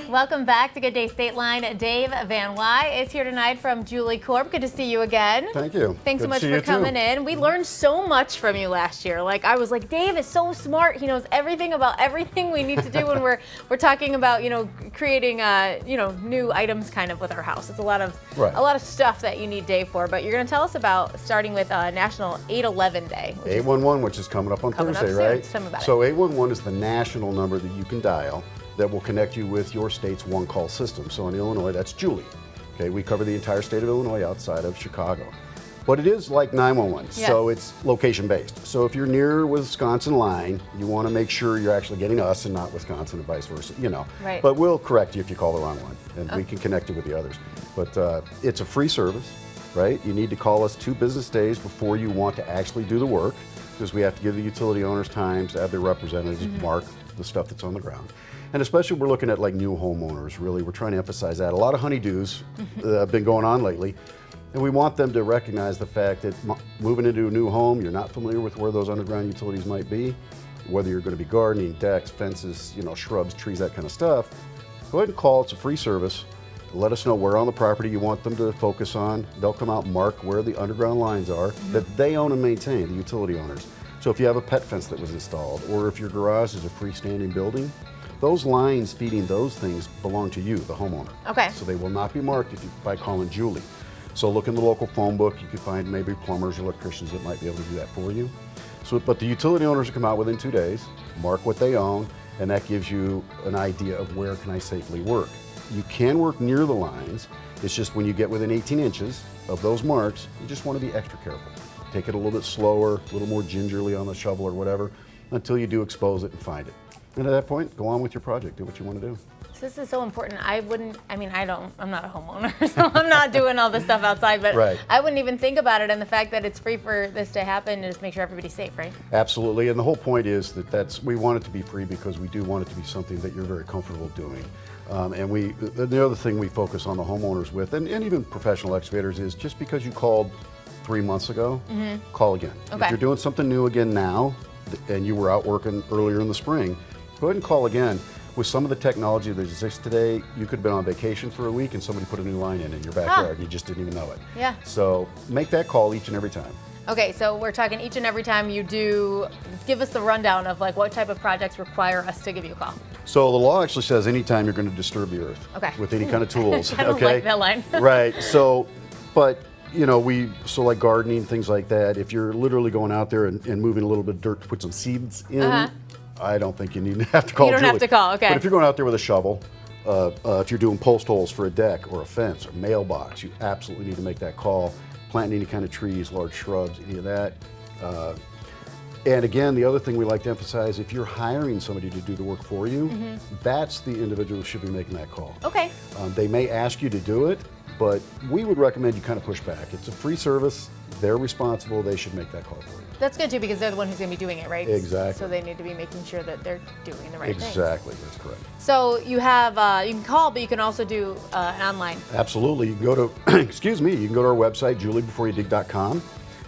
Welcome back to Good Day State Line. Dave Van Wy is here tonight from JULIE Corp. Good to see you again. Thank you. Thanks so Good much to see for you coming too. in. We learned so much from you last year. Like, I was like, Dave is so smart. He knows everything about everything we need to do when we're talking about, creating new items kind of with our house. It's a lot of stuff that you need Dave for. But you're going to tell us about starting with National 811 Day. 811, which is coming up on Thursday, right? Tell me about So 811 is the national number that you can dial that will connect you with your state's one-call system. So in Illinois, that's JULIE. Okay, we cover the entire state of Illinois outside of Chicago. But it is like 911, so it's location-based. So if you're near Wisconsin line, you want to make sure you're actually getting us and not Wisconsin and vice versa, Right. But we'll correct you if you call the wrong one, and we can connect you with the others. But it's a free service, right? You need to call us 2 business days before you want to actually do the work, because we have to give the utility owners time to have their representatives mark the stuff that's on the ground. And especially we're looking at like new homeowners, really. We're trying to emphasize that. A lot of honeydews have been going on lately. And we want them to recognize the fact that moving into a new home, you're not familiar with where those underground utilities might be, whether you're going to be gardening, decks, fences, shrubs, trees, that kind of stuff. Go ahead and call. It's a free service. Let us know where on the property you want them to focus on. They'll come out and mark where the underground lines are that they own and maintain, the utility owners. So if you have a pet fence that was installed, or if your garage is a freestanding building, those lines feeding those things belong to you, the homeowner. Okay. So they will not be marked by calling JULIE. So look in the local phone book. You can find maybe plumbers or electricians that might be able to do that for you. So, but the utility owners will come out within 2 days, mark what they own, and that gives you an idea of where can I safely work. You can work near the lines. It's just when you get within 18 inches of those marks, you just want to be extra careful. Take it a little bit slower, a little more gingerly on the shovel or whatever, until you do expose it and find it. And at that point, go on with your project, do what you want to do. So this is so important. I'm not a homeowner, so I'm not doing all this stuff outside, but I wouldn't even think about it, and the fact that it's free for this to happen is make sure everybody's safe, right? Absolutely, and the whole point is that we want it to be free because we do want it to be something that you're very comfortable doing. And the other thing we focus on the homeowners with, and even professional excavators, is just because you called 3 months ago, call again. Okay. If you're doing something new again now, and you were out working earlier in the spring, go ahead and call again. With some of the technology that exists today, you could have been on vacation for a week and somebody put a new line in your backyard and you just didn't even know it. Yeah. So make that call each and every time. Okay, so we're talking each and every time you do, give us the rundown of like what type of projects require us to give you a call. So the law actually says anytime you're going to disturb the earth with any kind of tools. I don't like that line. Right, so, but so like gardening, things like that, if you're literally going out there and moving a little bit of dirt to put some seeds in, I don't think you need to have to call You don't have to call, okay. But if you're going out there with a shovel, if you're doing post holes for a deck or a fence or mailbox, you absolutely need to make that call. Planting any kind of trees, large shrubs, any of that. And again, the other thing we like to emphasize, if you're hiring somebody to do the work for you, that's the individual who should be making that call. Okay. They may ask you to do it, but we would recommend you kind of push back. It's a free service. They're responsible. They should make that call for you. That's good too, because they're the one who's going to be doing it, right? Exactly. So they need to be making sure that they're doing the right thing. Exactly, that's correct. So you have, you can call, but you can also do online. Absolutely. You can go to, excuse me, you can go to our website, juliebeforeyoudig.com,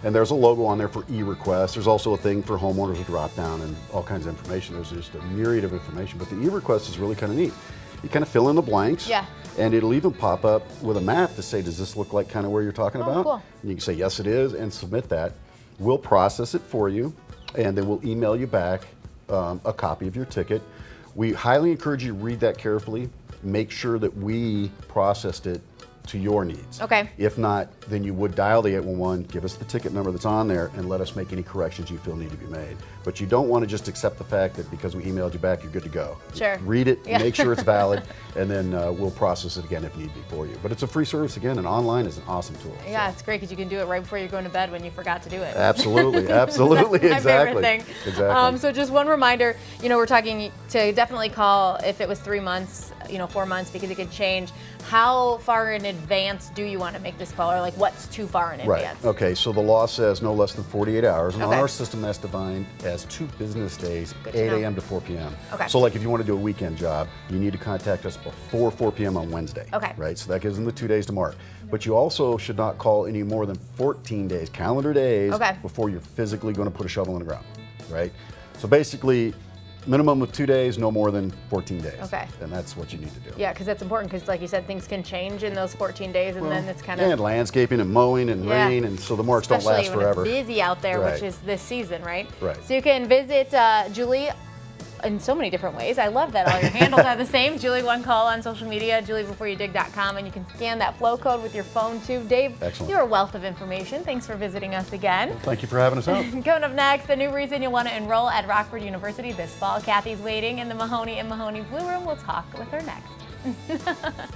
and there's a logo on there for e-request. There's also a thing for homeowners to drop down and all kinds of information. There's just a myriad of information, but the e-request is really kind of neat. You kind of fill in the blanks. Yeah. And it'll even pop up with a map to say, does this look like kind of where you're talking about? Cool. And you can say, yes, it is, and submit that. We'll process it for you, and then we'll email you back a copy of your ticket. We highly encourage you to read that carefully. Make sure that we processed it to your needs. Okay. If not, then you would dial the 811, give us the ticket number that's on there, and let us make any corrections you feel need to be made. But you don't want to just accept the fact that because we emailed you back, you're good to go. Sure. Read it, make sure it's valid, and then we'll process it again if need be for you. But it's a free service again, and online is an awesome tool. Yeah, it's great because you can do it right before you're going to bed when you forgot to do it. Absolutely, absolutely, That's my exactly. favorite thing. Exactly. So just one reminder, we're talking to definitely call if it was 3 months, 4 months, because it could change. How far in advance do you want to make this call, or like what's too far in advance? Right. Okay. So the law says no less than 48 hours, and on Okay. our system that's defined as 2 business days, Good to 8 know. a.m. to 4 p.m. Okay. So like if you want to do a weekend job, you need to contact us before 4 p.m. on Wednesday. Okay. Right. So that gives them the 2 days to mark. But you also should not call any more than 14 days, calendar days, Okay. before you're physically going to put a shovel in the ground. Right. So basically, minimum of 2 days, no more than 14 days. Okay. And that's what you need to do. Yeah, because that's important because, like you said, things can change in those 14 days, and then it's kind of and landscaping and mowing and rain, and so the marks don't last especially forever. when it's busy out there, Right. which is this season, right? Right. So you can visit Julie in so many different ways. I love that all your handles are the same. Julie One Call on social media, juliebeforeyoudig.com, and you can scan that flow code with your phone too. Dave, Excellent. you're a wealth of information. Thanks for visiting us again. Thank you for having us out. Coming up next, the new reason you'll want to enroll at Rockford University this fall. Kathy's waiting in the Mahoney & Mahoney Blue Room. We'll talk with her next.